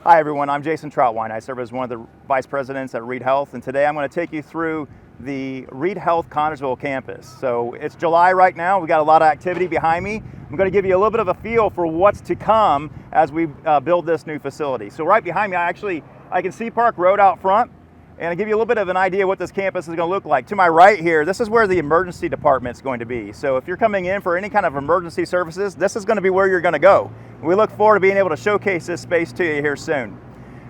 Hi everyone, I'm Jason Troutwine. I serve as one of the vice presidents at Reid Health, and today I'm going to take you through the Reid Health Connersville campus. So it's July right now, we got a lot of activity behind me. I'm going to give you a little bit of a feel for what's to come as we build this new facility. So right behind me, I can see Park Road out front, and I'll give you a little bit of an idea what this campus is going to look like. To my right here, this is where the emergency department is going to be. So if you're coming in for any kind of emergency services, this is going to be where you're going to go. We look forward to being able to showcase this space to you here soon.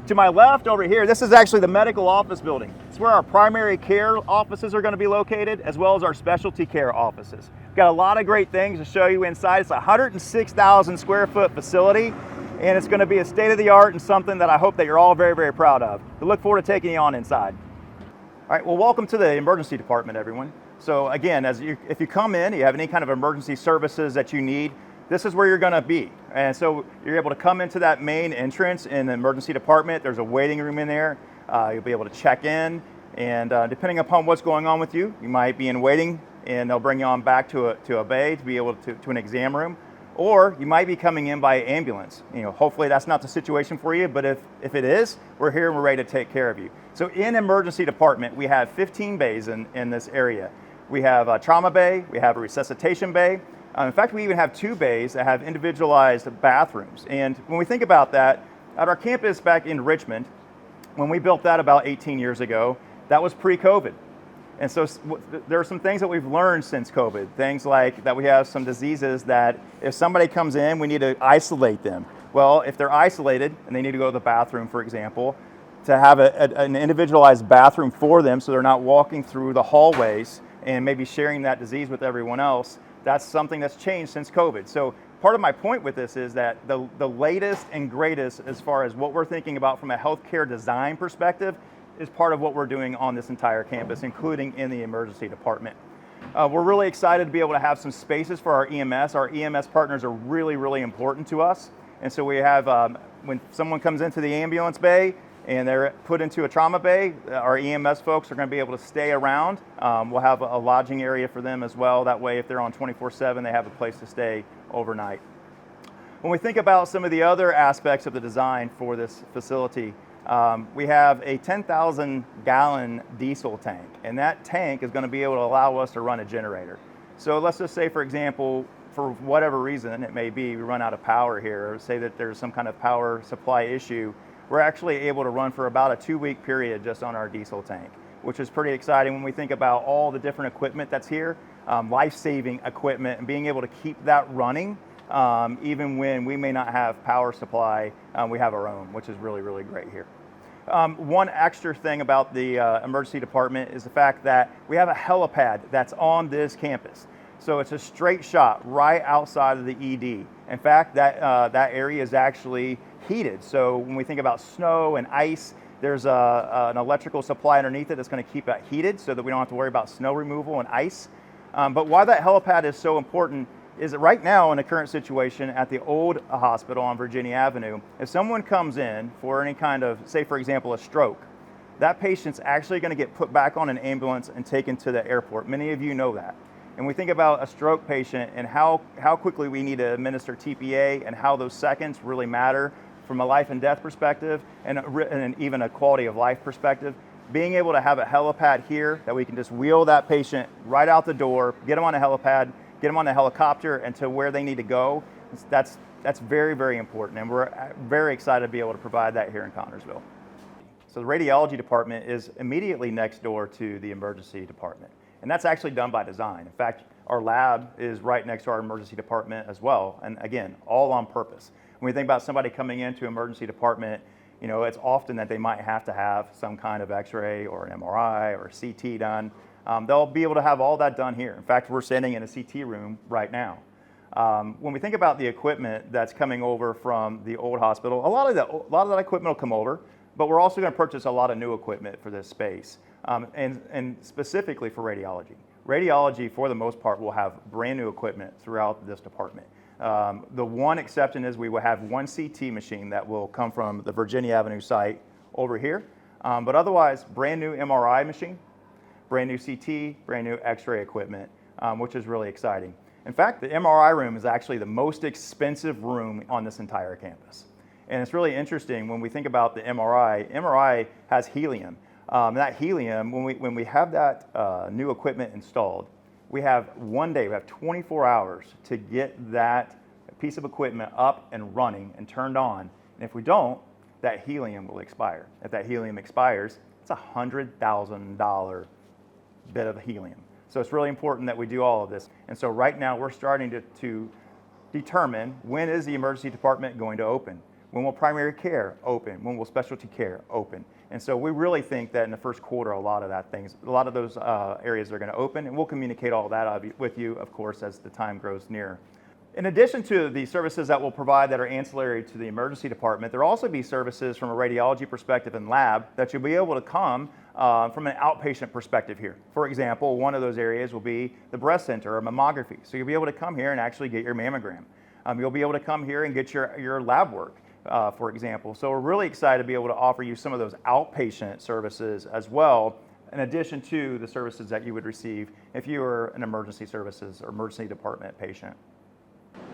To my left over here, this is actually the medical office building. It's where our primary care offices are going to be located, as well as our specialty care offices. We've got a lot of great things to show you inside. It's a 106,000 square foot facility, and it's going to be a state-of-the-art and something that I hope that you're all very, very proud of. We look forward to taking you on inside. All right, well, welcome to the emergency department, everyone. So again, if you come in, you have any kind of emergency services that you need, this is where you're going to be. And so you're able to come into that main entrance in the emergency department. There's a waiting room in there. You'll be able to check in, and depending upon what's going on with you, you might be in waiting, and they'll bring you on back to a bay to be able to an exam room, or you might be coming in by ambulance. Hopefully that's not the situation for you, but if it is, we're here and we're ready to take care of you. So in emergency department, we have 15 bays in this area. We have a trauma bay, we have a resuscitation bay. In fact, we even have 2 bays that have individualized bathrooms. And when we think about that, at our campus back in Richmond, when we built that about 18 years ago, that was pre-COVID. And so there are some things that we've learned since COVID. Things like that we have some diseases that if somebody comes in, we need to isolate them. Well, if they're isolated and they need to go to the bathroom, for example, to have an individualized bathroom for them so they're not walking through the hallways and maybe sharing that disease with everyone else, that's something that's changed since COVID. So part of my point with this is that the latest and greatest as far as what we're thinking about from a healthcare design perspective is part of what we're doing on this entire campus, including in the emergency department. We're really excited to be able to have some spaces for our EMS. Our EMS partners are really, really important to us. And so we have, when someone comes into the ambulance bay, and they're put into a trauma bay, our EMS folks are going to be able to stay around. We'll have a lodging area for them as well. That way, if they're on 24/7, they have a place to stay overnight. When we think about some of the other aspects of the design for this facility, we have a 10,000 gallon diesel tank, and that tank is going to be able to allow us to run a generator. So let's just say, for example, for whatever reason it may be, we run out of power here, or say that there's some kind of power supply issue, we're actually able to run for about a 2-week period just on our diesel tank, which is pretty exciting when we think about all the different equipment that's here, life-saving equipment, and being able to keep that running even when we may not have power supply, we have our own, which is really, really great here. One extra thing about the emergency department is the fact that we have a helipad that's on this campus. So it's a straight shot right outside of the ED. In fact, that area is actually heated. So when we think about snow and ice, there's an electrical supply underneath it that's going to keep that heated so that we don't have to worry about snow removal and ice. But why that helipad is so important is that right now in the current situation at the old hospital on Virginia Avenue, if someone comes in for any kind of, say for example, a stroke, that patient's actually going to get put back on an ambulance and taken to the airport. Many of you know that. And we think about a stroke patient and how quickly we need to administer TPA and how those seconds really matter from a life and death perspective and even a quality of life perspective. Being able to have a helipad here that we can just wheel that patient right out the door, get them on a helipad, get them on a helicopter and to where they need to go, that's very, very important. And we're very excited to be able to provide that here in Connersville. So the radiology department is immediately next door to the emergency department. And that's actually done by design. In fact, our lab is right next to our emergency department as well. And again, all on purpose. When we think about somebody coming into emergency department, it's often that they might have to have some kind of x-ray or an MRI or a CT done. They'll be able to have all that done here. In fact, we're sitting in a CT room right now. When we think about the equipment that's coming over from the old hospital, a lot of that equipment will come over, but we're also going to purchase a lot of new equipment for this space. And specifically for radiology. Radiology, for the most part, will have brand new equipment throughout this department. The one exception is we will have one CT machine that will come from the Virginia Avenue site over here. But otherwise, brand new MRI machine, brand new CT, brand new X-ray equipment, which is really exciting. In fact, the MRI room is actually the most expensive room on this entire campus. And it's really interesting when we think about the MRI. MRI has helium. That helium, when we have that new equipment installed, we have 1 day, we have 24 hours to get that piece of equipment up and running and turned on. And if we don't, that helium will expire. If that helium expires, it's a $100,000 bit of helium. So it's really important that we do all of this. And so right now we're starting to determine, when is the emergency department going to open? When will primary care open? When will specialty care open? And so we really think that in the first quarter, a lot of those areas are going to open, and we'll communicate all that with you, of course, as the time grows near. In addition to the services that we'll provide that are ancillary to the emergency department, there will also be services from a radiology perspective and lab that you'll be able to come from an outpatient perspective here. For example, one of those areas will be the breast center or mammography. So you'll be able to come here and actually get your mammogram. You'll be able to come here and get your lab work, for example. So we're really excited to be able to offer you some of those outpatient services as well, in addition to the services that you would receive if you were an emergency services or emergency department patient.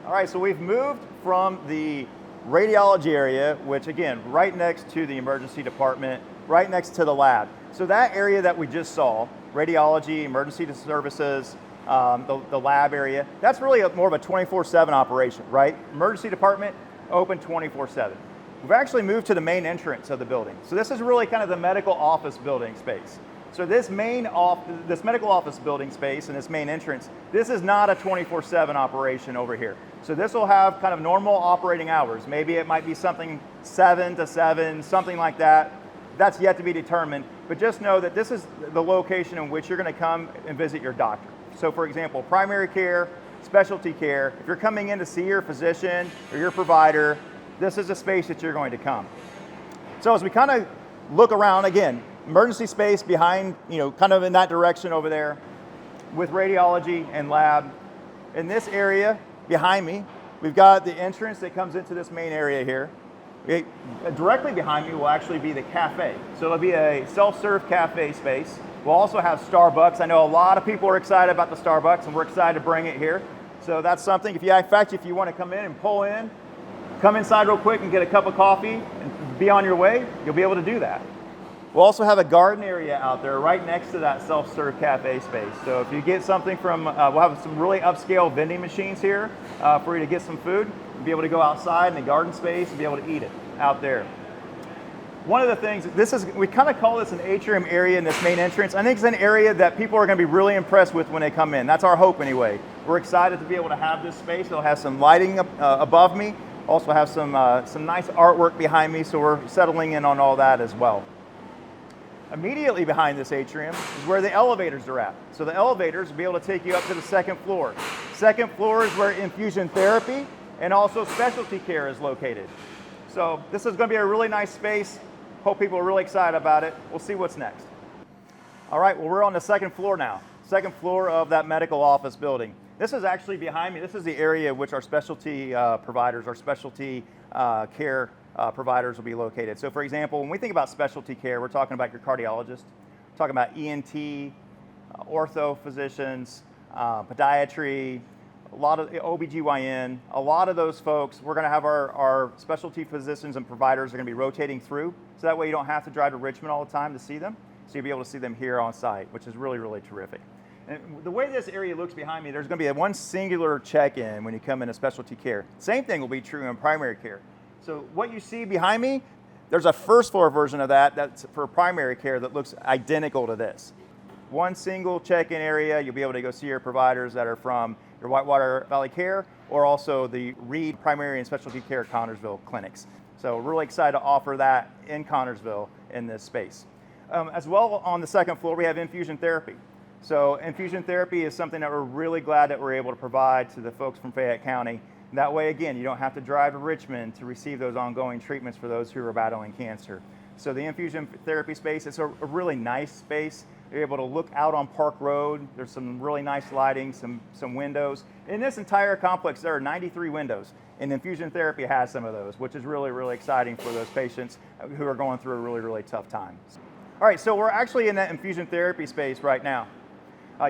All right, so we've moved from the radiology area, which again, right next to the emergency department, right next to the lab. So that area that we just saw, radiology, emergency services, the lab area, that's really more of a 24/7 operation, right? Emergency department, open 24/7. We've actually moved to the main entrance of the building. So this is really kind of the medical office building space. So this medical office building space and this main entrance, this is not a 24/7 operation over here. So this will have kind of normal operating hours. Maybe it might be something 7 to 7, something like that. That's yet to be determined, but just know that this is the location in which you're going to come and visit your doctor. So for example, primary care, specialty care, if you're coming in to see your physician or your provider, this is a space that you're going to come. So as we kind of look around, again, emergency space behind, kind of in that direction over there with radiology and lab. In this area behind me, we've got the entrance that comes into this main area here. Directly behind me will actually be the cafe. So it'll be a self-serve cafe space. We'll also have Starbucks. I know a lot of people are excited about the Starbucks, and we're excited to bring it here. So that's something, if you want to come in and pull in, come inside real quick and get a cup of coffee and be on your way, you'll be able to do that. We'll also have a garden area out there right next to that self-serve cafe space. So if you get something from, we'll have some really upscale vending machines here for you to get some food, and be able to go outside in the garden space and be able to eat it out there. One of the things, we kind of call this an atrium area in this main entrance. I think it's an area that people are going to be really impressed with when they come in. That's our hope anyway. We're excited to be able to have this space. It'll have some lighting above me. Also have some nice artwork behind me, so we're settling in on all that as well. Immediately behind this atrium is where the elevators are at. So the elevators will be able to take you up to the second floor. Second floor is where infusion therapy and also specialty care is located. So this is going to be a really nice space. Hope people are really excited about it. We'll see what's next. All right, well, we're on the second floor now. Second floor of that medical office building. This is actually behind me. This is the area which our specialty providers, our specialty care providers will be located. So for example, when we think about specialty care, we're talking about your cardiologist, we're talking about ENT, ortho physicians, podiatry, a lot of OBGYN, a lot of those folks, we're going to have our specialty physicians and providers are going to be rotating through. So that way you don't have to drive to Richmond all the time to see them. So you'll be able to see them here on site, which is really, really terrific. And the way this area looks behind me, there's going to be one singular check-in when you come into specialty care. Same thing will be true in primary care. So what you see behind me, there's a first floor version of that's for primary care that looks identical to this. One single check-in area, you'll be able to go see your providers that are from your Whitewater Valley Care or also the Reid Primary and Specialty Care Connersville clinics. So we're really excited to offer that in Connersville in this space. As well, on the second floor, we have infusion therapy. So infusion therapy is something that we're really glad that we're able to provide to the folks from Fayette County. That way, again, you don't have to drive to Richmond to receive those ongoing treatments for those who are battling cancer. So the infusion therapy space, it's a really nice space. You're able to look out on Park Road. There's some really nice lighting, some windows. In this entire complex, there are 93 windows, and infusion therapy has some of those, which is really, really exciting for those patients who are going through a really, really tough time. All right, so we're actually in that infusion therapy space right now.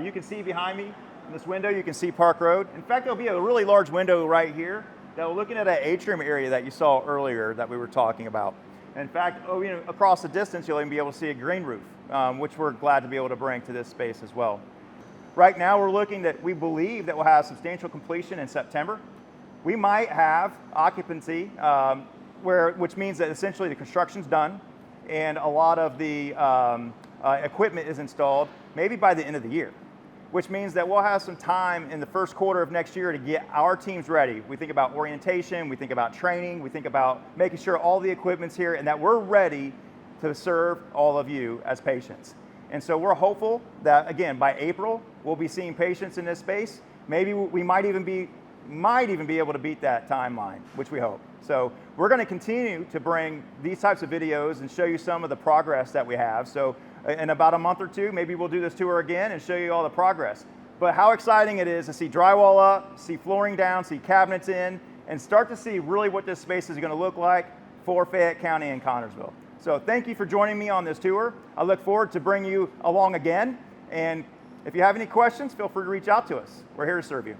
You can see behind me in this window, you can see Park Road. In fact, there'll be a really large window right here Now, we're looking at an atrium area that you saw earlier that we were talking about. In fact, across the distance, you'll even be able to see a green roof, which we're glad to be able to bring to this space as well. Right now, we're looking that we believe that we'll have substantial completion in September. We might have occupancy, which means that essentially the construction's done and a lot of the equipment is installed maybe by the end of the year, which means that we'll have some time in the first quarter of next year to get our teams ready. We think about orientation, we think about training, we think about making sure all the equipment's here and that we're ready to serve all of you as patients. And so we're hopeful that, again, by April, we'll be seeing patients in this space. Maybe we might even be able to beat that timeline, which we hope. So we're going to continue to bring these types of videos and show you some of the progress that we have. So in about a month or two, maybe we'll do this tour again and show you all the progress. But how exciting it is to see drywall up, see flooring down, see cabinets in, and start to see really what this space is going to look like for Fayette County and Connersville. So thank you for joining me on this tour. I look forward to bringing you along again. And if you have any questions, feel free to reach out to us. We're here to serve you.